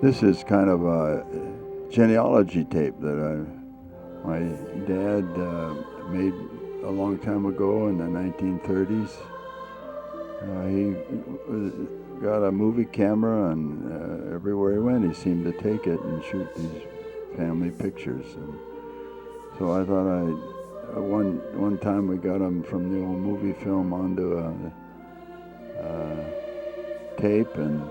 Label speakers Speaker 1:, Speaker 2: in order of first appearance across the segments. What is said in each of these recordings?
Speaker 1: This is kind of a genealogy tape that my dad made a long time ago in the 1930s. He got a movie camera, and everywhere he went, he seemed to take it and shoot these family pictures. And so I thought one time we got them from the old movie film onto a tape, and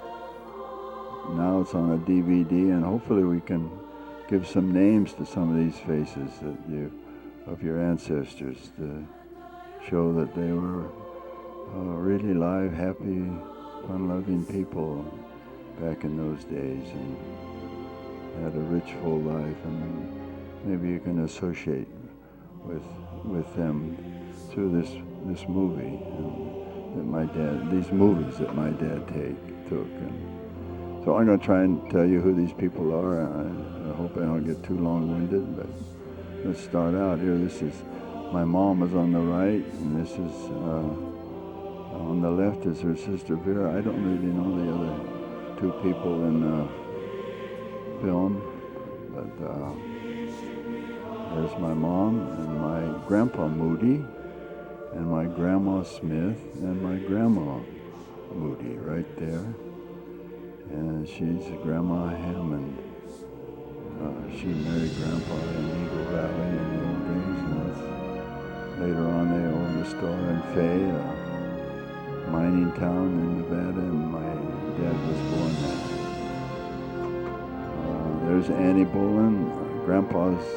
Speaker 1: now it's on a DVD, and hopefully we can give some names to some of these faces of your ancestors to show that they were really live, happy, fun-loving people back in those days and had a rich, full life. And maybe you can associate with them through this movie these movies that my dad took. And so I'm going to try and tell you who these people are. I hope I don't get too long-winded, but let's start out here. This is, my mom is on the right, and this is, on the left is her sister Vera. I don't really know the other two people in the film, but there's my mom and my grandpa Moody, and my grandma Smith, and my grandma Moody right there. And she's Grandma Hammond. She married Grandpa in Eagle Valley in the old days. And later on, they owned a store in Fay, a mining town in Nevada, and my dad was born there. There's Annie Bolin, Grandpa's,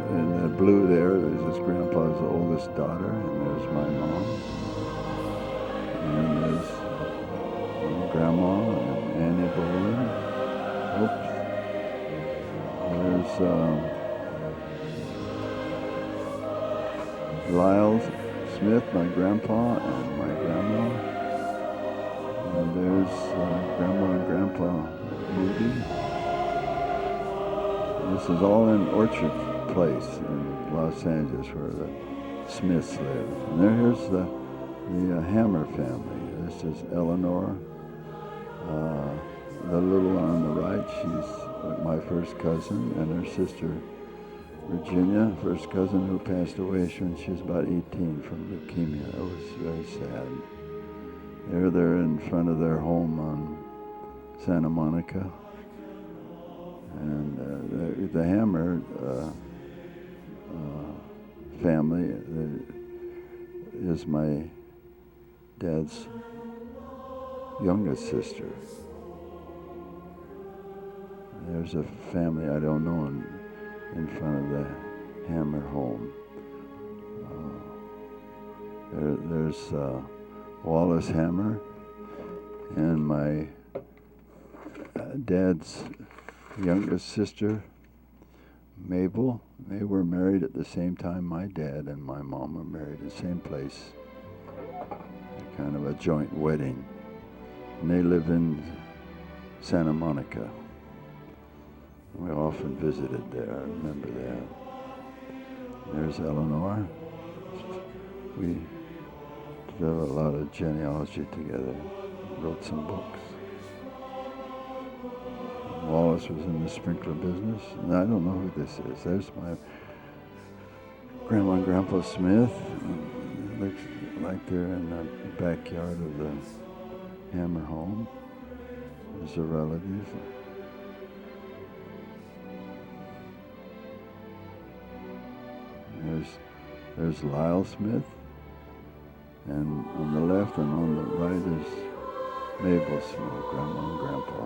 Speaker 1: in the blue there's this Grandpa's oldest daughter, and there's my mom. And there's Grandma and Annie Bolin. Oops. There's Lyle Smith, my grandpa, and my grandma. And there's Grandma and Grandpa Moody. This is all in Orchard Place in Los Angeles, where the Smiths live. And here's the Hammer family. This is Eleanor. The little one on the right, she's my first cousin, and her sister Virginia, first cousin, who passed away when she was about 18 from leukemia. That was very sad. They're in front of their home on Santa Monica. And the Hammer family is my dad's youngest sister. There's a family I don't know in front of the Hammer home. There's Wallace Hammer and my dad's youngest sister, Mabel. They were married at the same time my dad and my mom were married in the same place. Kind of a joint wedding. And they live in Santa Monica. We often visited there, I remember that. There's Eleanor. We did a lot of genealogy together, wrote some books. Wallace was in the sprinkler business, and I don't know who this is. There's my Grandma and Grandpa Smith. It looks like they're in the backyard of the Hammer home. There's a relative. There's Lyle Smith, and on the left and on the right is Mabel Smith, Grandma and Grandpa.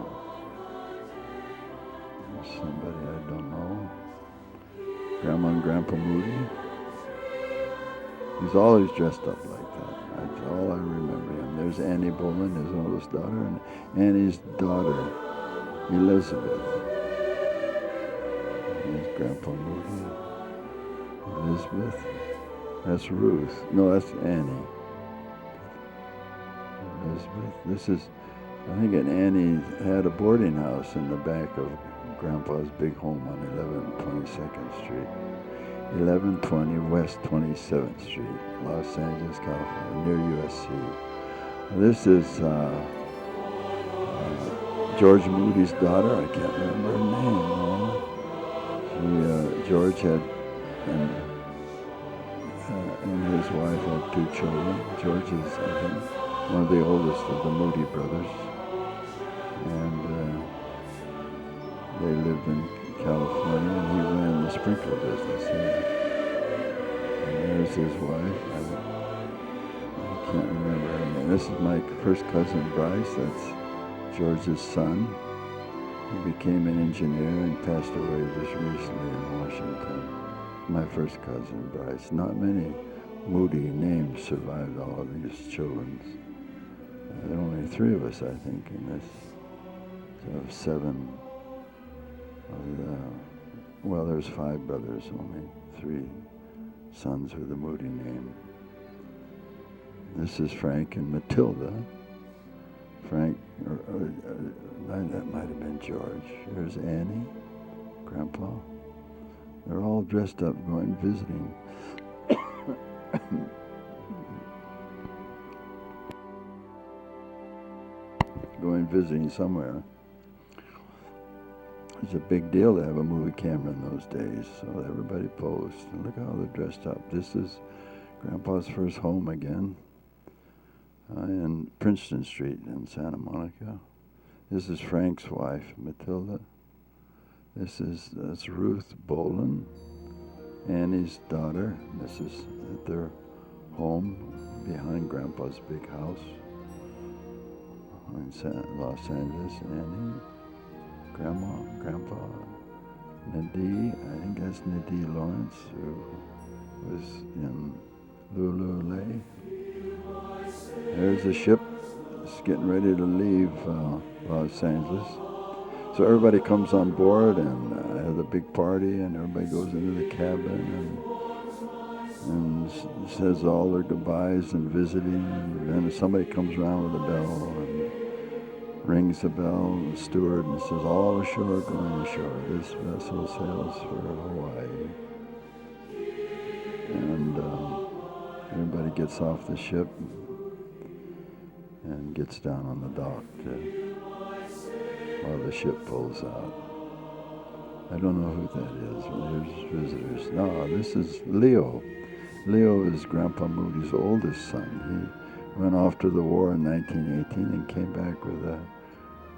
Speaker 1: There's somebody I don't know. Grandma and Grandpa Moody. He's always dressed up like that. That's all I remember him. There's Annie Bolin, his oldest daughter, and Annie's daughter, Elizabeth. There's Grandpa Moody. Elizabeth. That's Ruth. No, that's Annie. Elizabeth. This is, I think Annie had a boarding house in the back of Grandpa's big home on 1122nd Street. 1120 West 27th Street, Los Angeles, California, near USC. This is George Moody's daughter. I can't remember her name. George had and his wife had 2 children. George is, I think, one of the oldest of the Moody brothers, and they lived in California, and he ran the sprinkler business. And there's his wife. I can't remember her name. This is my first cousin Bryce. That's George's son. He became an engineer and passed away just recently in Washington. My first cousin Bryce. Not many Moody names survived all of these children's. There are only 3 of us, I think, in this. So 7. Well, there's 5 brothers, only 3 sons with a Moody name. This is Frank and Matilda. Frank, that might have been George. There's Annie, Grandpa. They're all dressed up going visiting. Going visiting somewhere. It's a big deal to have a movie camera in those days, so everybody posed. And look how they're dressed up. This is Grandpa's first home again in Princeton Street in Santa Monica. This is Frank's wife, Matilda. That's Ruth Boland, Annie's daughter. This is at their home behind Grandpa's big house in Los Angeles. Annie, Grandma, Grandpa, Nadie, I think that's Nadie Lawrence, who was in Lulule. There's the ship. It's getting ready to leave Los Angeles. So everybody comes on board and has a big party, and everybody goes into the cabin and says all their goodbyes and visiting. And then somebody comes around with a bell and rings the bell, the steward, and says, "All ashore, going ashore. This vessel sails for Hawaii." And everybody gets off the ship and gets down on the dock while the ship pulls out. I don't know who that is. Here's visitors. No, this is Leo. Leo is Grandpa Moody's oldest son. He went off to the war in 1918 and came back with a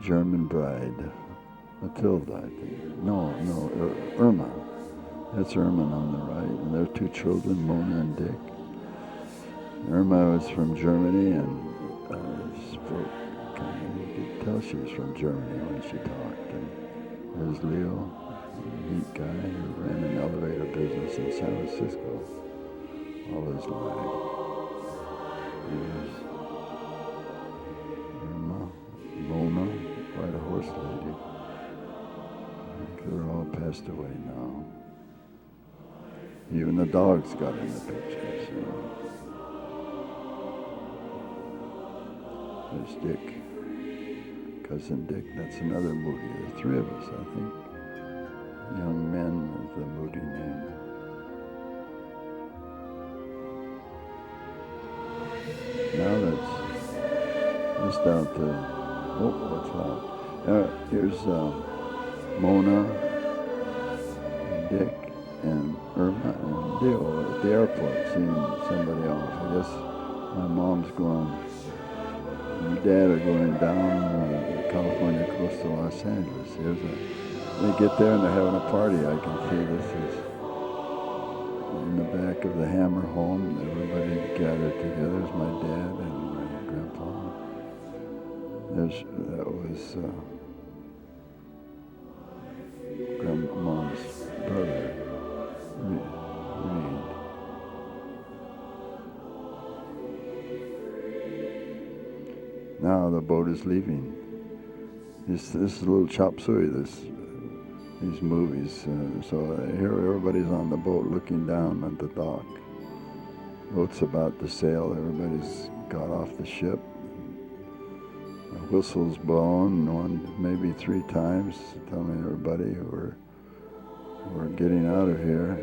Speaker 1: German bride, Matilda, I think. No, Irma. That's Irma on the right. And their 2 children, Mona and Dick. Irma was from Germany and spoke, you could tell she was from Germany when she talked. And there's Leo, a neat guy who ran an elevator business in San Francisco all his life. Here's Irma, Mona, quite a horse lady. I think they're all passed away now. Even the dogs got in the pictures. There's Dick, cousin Dick. That's another Moody. There are 3 of us, I think. Young men with the Moody name. Now that's just out to, what's loud? Here's Mona, and Dick, and Irma, and Leo at the airport seeing somebody off. I guess my mom's going, and Dad are going down the California coast to Los Angeles. They get there and they're having a party. I can see this is in the back of the Hammer home. Everybody gathered together. There's my dad and my grandpa. That was Grandma's brother, Reed. Now the boat is leaving. This is a little chop suey, these movies. So here everybody's on the boat looking down at the dock. Boat's about to sail. Everybody's got off the ship. The whistle's blown, maybe 3 times, telling everybody we're getting out of here.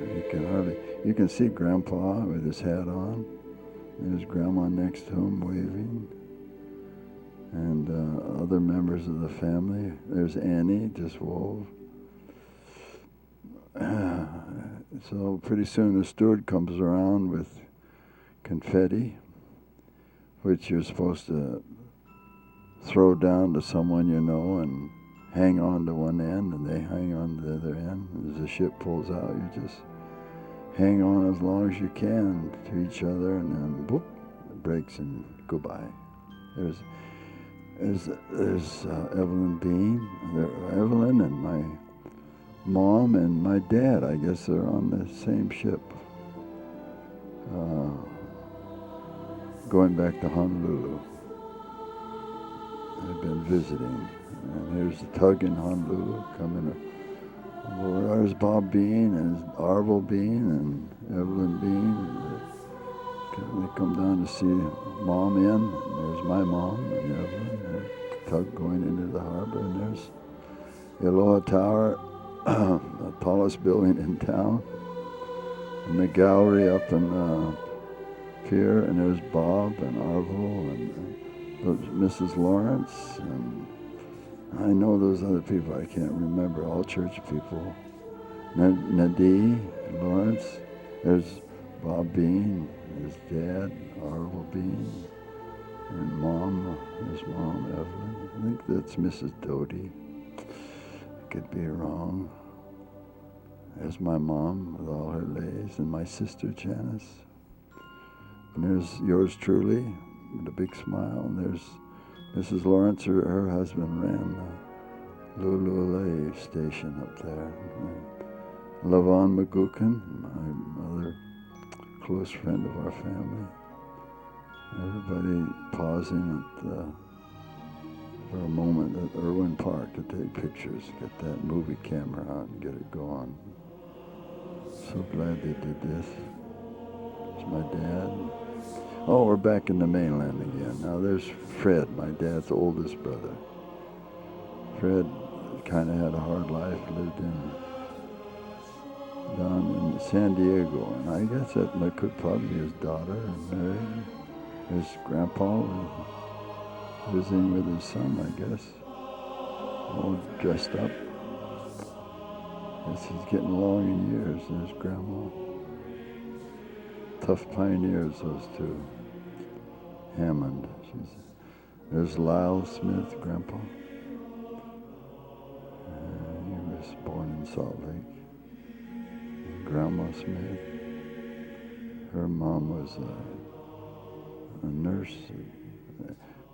Speaker 1: You can see Grandpa with his hat on. There's Grandma next to him waving. and other members of the family. There's Annie, just wove. So pretty soon the steward comes around with confetti, which you're supposed to throw down to someone you know and hang on to one end, and they hang on to the other end. As the ship pulls out, you just hang on as long as you can to each other, and then boop, it breaks and goodbye. There's Evelyn Bean, Evelyn and my mom and my dad. I guess they're on the same ship, going back to Honolulu. They've been visiting, and here's the tug in Honolulu coming. There's Bob Bean and Arvel Bean and Evelyn Bean. They come down to see Mom in. And there's my mom and Evelyn. The tug going into the harbor, and there's the Aloha Tower, the tallest building in town, and the gallery up in the pier, and there's Bob and Arvel and Mrs. Lawrence, and I know those other people I can't remember, all church people. Nadie, Lawrence, there's Bob Bean, his dad, Arvel Bean, and Mom, his mom, Evelyn. I think that's Mrs. Doty. Could be wrong. There's my mom with all her lays, and my sister Janice. And there's yours truly with a big smile. And there's Mrs. Lawrence. Her husband ran the Lulu'ale station up there. Lavon McGuckin, my other close friend of our family. Everybody pausing for a moment at Irwin Park to take pictures, get that movie camera out and get it going. So glad they did this. It's my dad. Oh, we're back in the mainland again. Now there's Fred, my dad's oldest brother. Fred kind of had a hard life, lived down in San Diego, and I guess that could probably be his daughter and married. His grandpa visiting with his son, I guess, all dressed up. Guess he's getting along in years. There's Grandma. Tough pioneers, those two. Hammond. There's Lyle Smith, Grandpa. He was born in Salt Lake. And Grandma Smith. Her mom was a nurse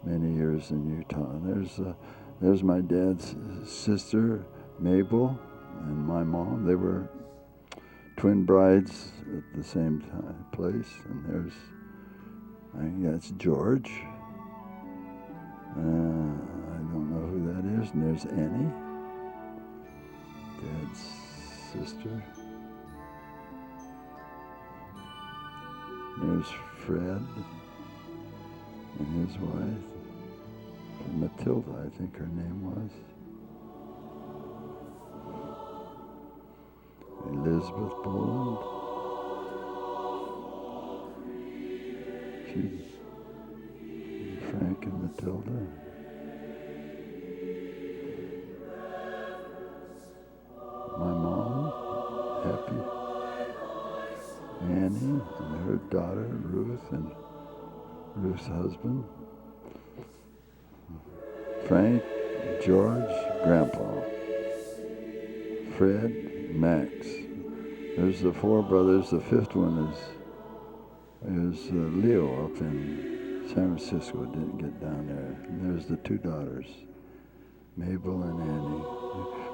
Speaker 1: many years in Utah. There's my dad's sister, Mabel, and my mom. They were twin brides at the same place. And there's, I think that's George. I don't know who that is. And there's Annie, Dad's sister. There's Fred and his wife, Matilda, I think her name was. Elizabeth Boland. Frank and Matilda. My mom, Happy. Annie and her daughter, Ruth, and Ruth's husband. Frank, George, Grandpa. Fred, Max. There's the four brothers. The fifth one is Leo up in San Francisco. Didn't get down there. And there's the two daughters, Mabel and Annie.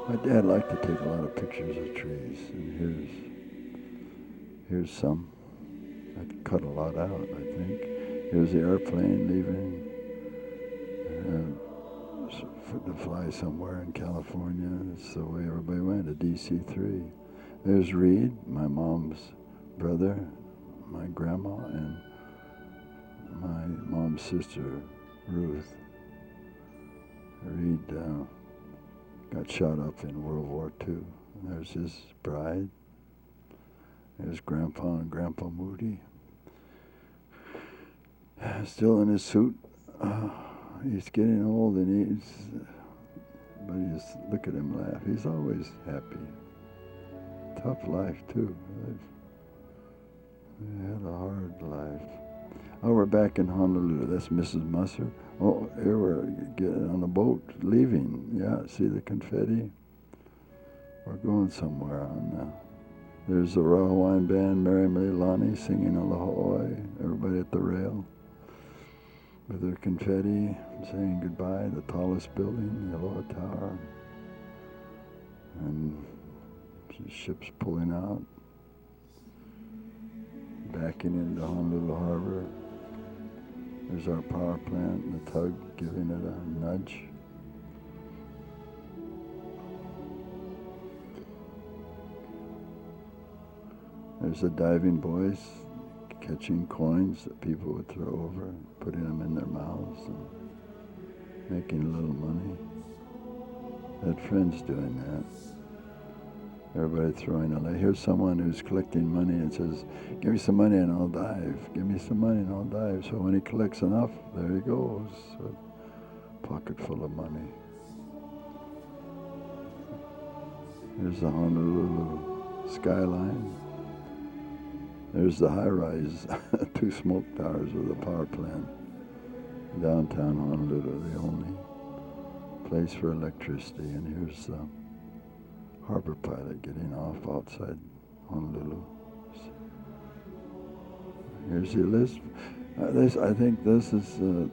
Speaker 1: My dad liked to take a lot of pictures of trees. And here's some. I cut a lot out, I think. Here's the airplane leaving to fly somewhere in California. That's the way everybody went, to DC-3. There's Reed, my mom's brother, my grandma, and my mom's sister, Ruth. Reed got shot up in World War II. There's his bride. There's Grandpa and Grandpa Moody. Still in his suit. he's getting old and but you just look at him laugh. He's always happy. Tough life too. He had a hard life. Oh, we're back in Honolulu. That's Mrs. Musser. Oh, here we're getting on a boat, leaving. Yeah, see the confetti? We're going somewhere on now. There's the Royal Hawaiian Band, Mary Leilani singing Aloha Hawaii. Everybody at the rail with their confetti, saying goodbye. The tallest building, the Aloha Tower. And the ship's pulling out, backing into Honolulu Harbor. There's our power plant and the tug giving it a nudge. There's the diving boys catching coins that people would throw over, putting them in their mouths and making a little money. Had friends doing that. Everybody throwing a here's someone who's collecting money and says, give me some money and I'll dive. Give me some money and I'll dive. So when he collects enough, there he goes, a pocket full of money. Here's the Honolulu skyline. There's the high-rise, 2 smoke towers with a power plant. Downtown Honolulu, the only place for electricity. And here's the harbor pilot getting off outside Honolulu. Here's the Elizabeth. I think this is the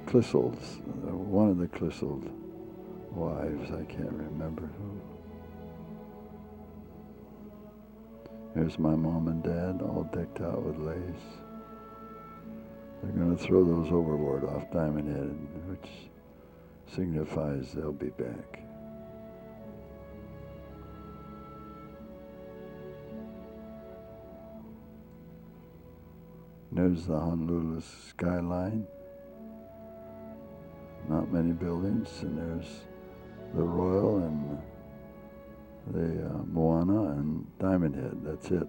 Speaker 1: Clissold's, one of the Clissold wives. I can't remember who. Here's my mom and dad, all decked out with lace. They're going to throw those overboard off Diamond Head, which signifies they'll be back. There's the Honolulu skyline. Not many buildings, and there's the Royal and the Moana and Diamond Head. That's it.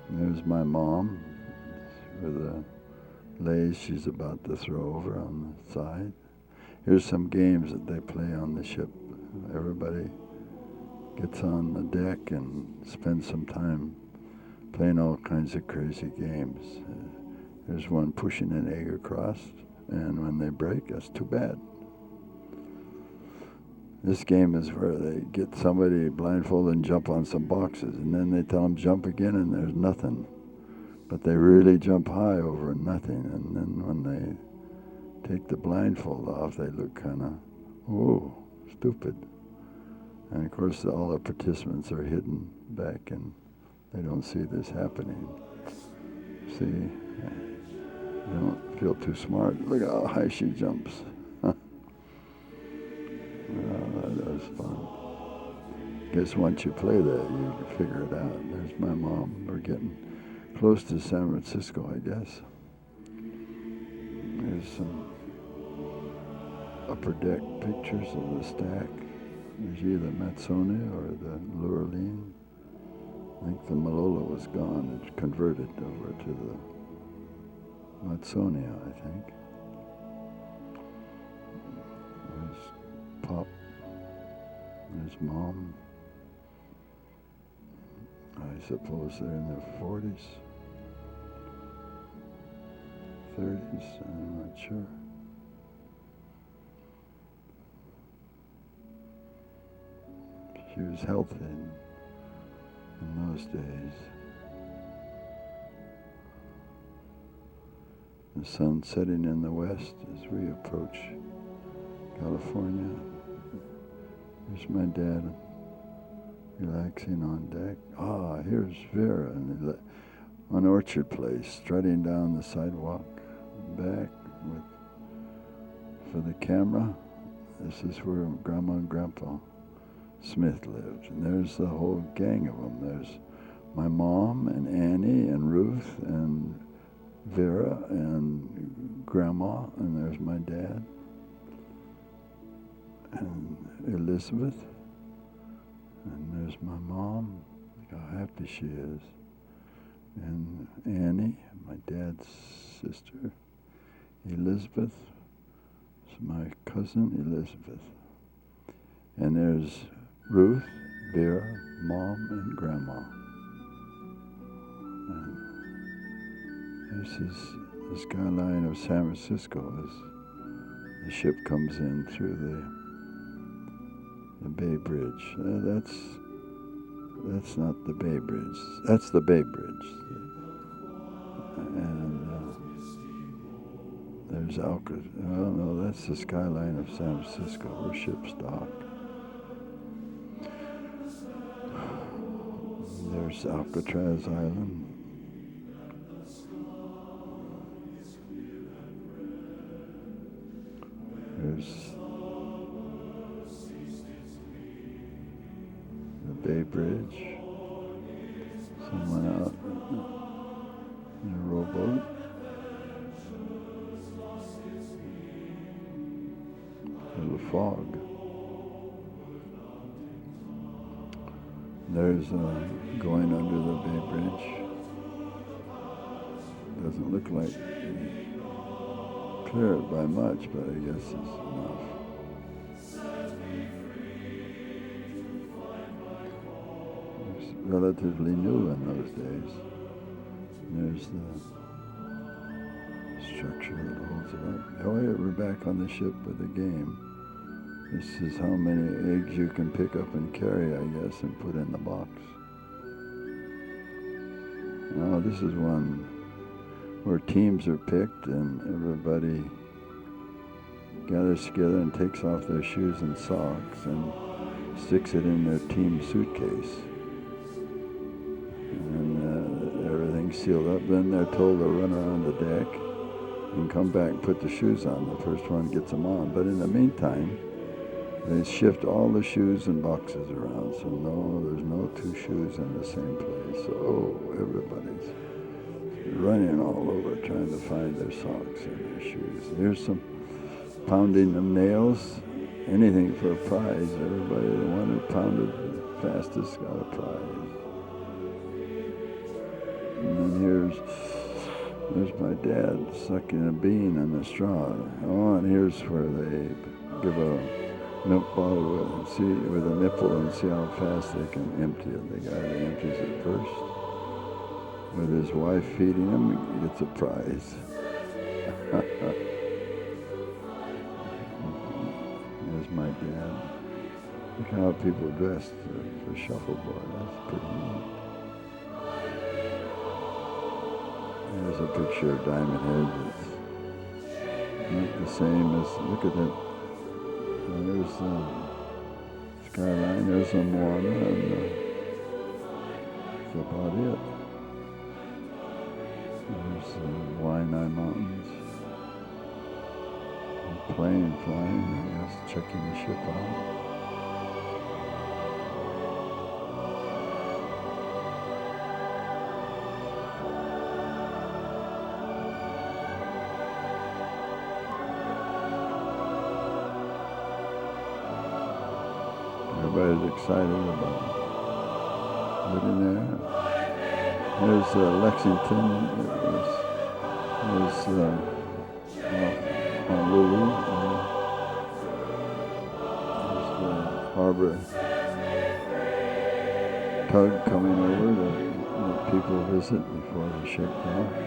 Speaker 1: And there's my mom with a lace she's about to throw over on the side. Here's some games that they play on the ship. Everybody gets on the deck and spends some time playing all kinds of crazy games. There's one pushing an egg across, and when they break, that's too bad. This game is where they get somebody blindfolded and jump on some boxes, and then they tell them jump again, and there's nothing. But they really jump high over nothing, and then when they take the blindfold off, they look kind of, whoa, stupid. And of course, all the participants are hidden back, and they don't see this happening. See, they don't feel too smart. Look how high she jumps. Oh, that was fun. Guess once you play that, you can figure it out. There's my mom. We're getting close to San Francisco, I guess. There's some upper deck pictures of the stack. There's either Matsonia or the Lurleen. I think the Malolo was gone. It's converted over to the Matsonia, I think. There's Pop. There's Mom. I suppose they're in their 40s, 30s, I'm not sure. She was healthy in those days. The sun setting in the west as we approach California. There's my dad relaxing on deck. Ah, here's Vera on Orchard Place, strutting down the sidewalk, back for the camera. This is where Grandma and Grandpa Smith lived. And there's the whole gang of them. There's my mom and Annie and Ruth and Vera and Grandma, and there's my dad. And Elizabeth, and there's my mom, look how happy she is, and Annie, my dad's sister, Elizabeth. It's my cousin Elizabeth. And there's Ruth, Vera, Mom, and Grandma. And this is the skyline of San Francisco as the ship comes in through the Bay Bridge. That's not the Bay Bridge. That's the Bay Bridge. And there's Alcatraz. Oh no, that's the skyline of San Francisco where ships dock. There's Alcatraz Island. There's the Bay Bridge. Someone out in a rowboat. There's a fog. There's going under the Bay Bridge. Doesn't look like clear it by much, but I guess it's enough. It's relatively new in those days. There's the structure that holds it up. Oh yeah, we're back on the ship with the game. This is how many eggs you can pick up and carry, I guess, and put in the box. Now this is one where teams are picked and everybody gathers together and takes off their shoes and socks and sticks it in their team suitcase. And everything's sealed up. Then they're told to run around the deck and come back and put the shoes on. The first one gets them on. But in the meantime, they shift all the shoes and boxes around. So no, there's no two shoes in the same place. So everybody's running all over trying to find their socks and their shoes. Here's some pounding of nails. Anything for a prize. Everybody, the one who pounded the fastest got a prize. And then there's my dad sucking a bean in the straw. Oh, and here's where they give a milk bottle with a nipple and see how fast they can empty it. The guy that empties it first, with his wife feeding him, he gets a prize. There's my dad. Look how people dressed for shuffleboard. That's pretty neat. There's a picture of Diamond Head that's not the same as, look at that. There's the skyline, there's the Moana, and that's about it. There's the Waianae Mountains. A plane flying, I guess, checking the ship out. Everybody's excited about living there. There's Lexington. There's Honolulu. There's the harbor tug coming over that people visit before the ship docks.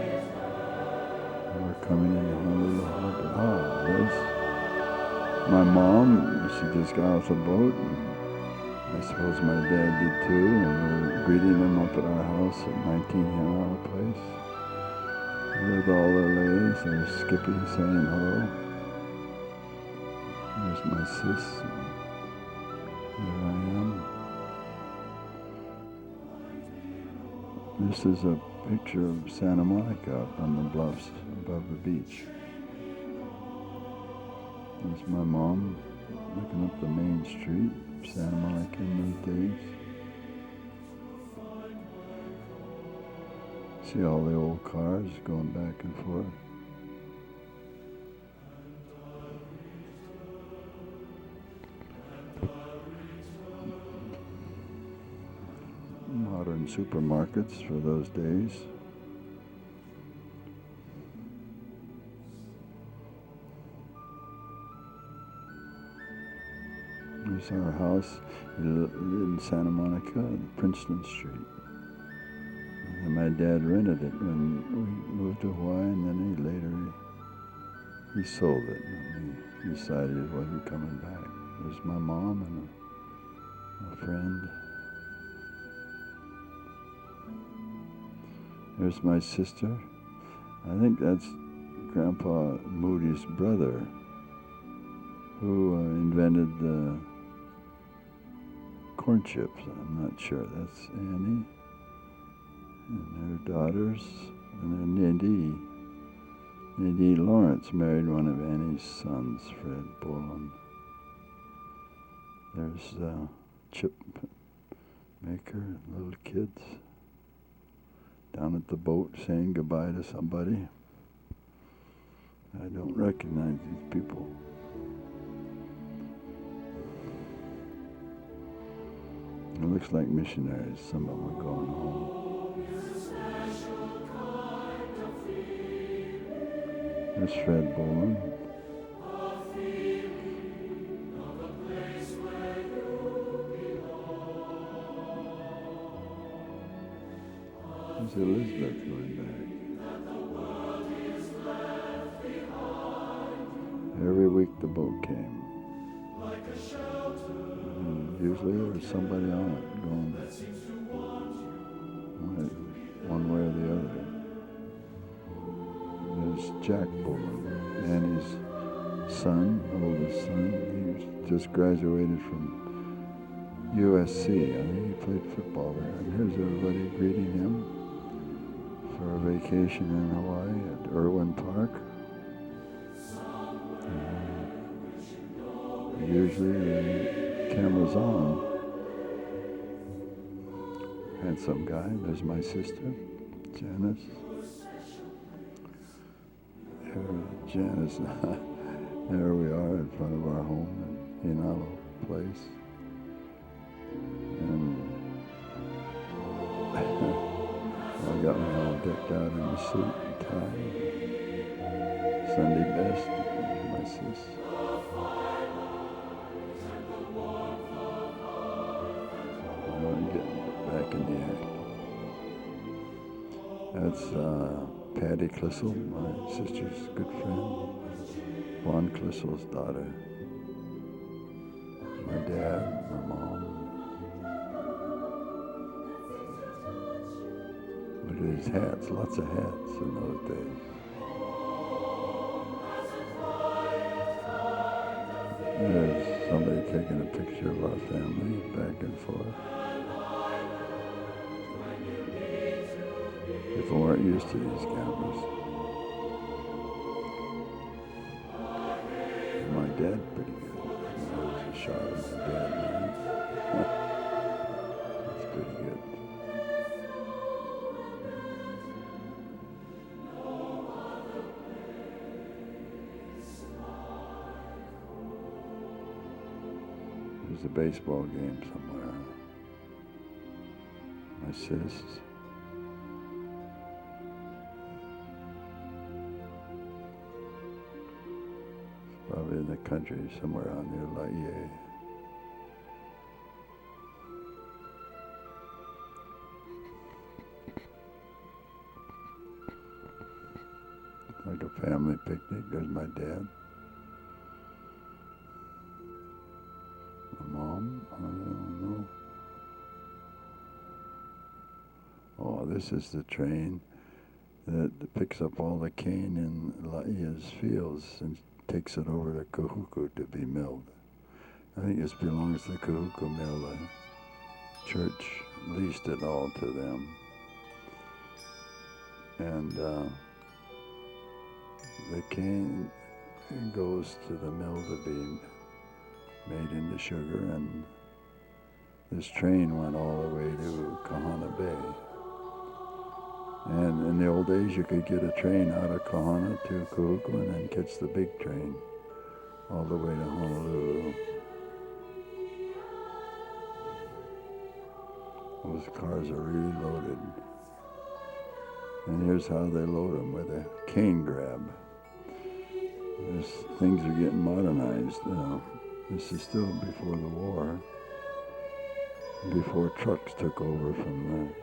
Speaker 1: We're coming into Honolulu harbor. There's my mom. She just got off the boat. I suppose my dad did too, and we're greeting them up at our house at 19 Hanover Place. With all their ladies, there's Skippy saying hello. There's my sis. Here I am. This is a picture of Santa Monica up on the bluffs above the beach. There's my mom looking up the main street. Santa Monica in those days. See all the old cars going back and forth. Modern supermarkets for those days. Here's our house in Santa Monica, Princeton Street. And my dad rented it when we moved to Hawaii, and then he sold it. And he decided he wasn't coming back. There's my mom and a friend. There's my sister. I think that's Grandpa Moody's brother, who invented the corn chips. I'm not sure. That's Annie and her daughters, and then Nadie Lawrence married one of Annie's sons, Fred Boland. There's chip maker, little kids down at the boat saying goodbye to somebody. I don't recognize these people. It looks like missionaries. Some of them are going home. There's Fred Boland. There's Elizabeth going back. Every week the boat came. And usually there was somebody on it going one way or the other. There's Jack Boland, Annie's son, oldest son. He just graduated from USC. I think he played football there. And here's everybody greeting him for a vacation in Hawaii at Irwin Park. Usually the camera's on. Handsome guy. There's my sister, Janice. Janice. There we are in front of our home in Inalo Place. And I got me all decked out in a suit and tie. Sunday best. My sister. Back in the act. That's Patty Klissel, my sister's good friend. Juan Klissel's daughter. My dad, my mom. Look at his hats, lots of hats in those days. There's somebody taking a picture of our family back and forth. People weren't used to these cameras. My dad, pretty good. There's a shot of my dad now. That's pretty good. There's a baseball game somewhere. My sis. Probably in the country, somewhere out near Laie. Like a family picnic. There's my dad. My mom, I don't know. Oh, this is the train that picks up all the cane in Laie's fields and takes it over to Kahuku to be milled. I think this belongs to the Kahuku mill. The church leased it all to them. And the cane goes to the mill to be made into sugar, and this train went all the way to Kahana Bay. And in the old days, you could get a train out of Kahana to Kahuku and then catch the big train all the way to Honolulu. Those cars are really loaded. And here's how they load them, with a cane grab. Things are getting modernized. This is still before the war, before trucks took over from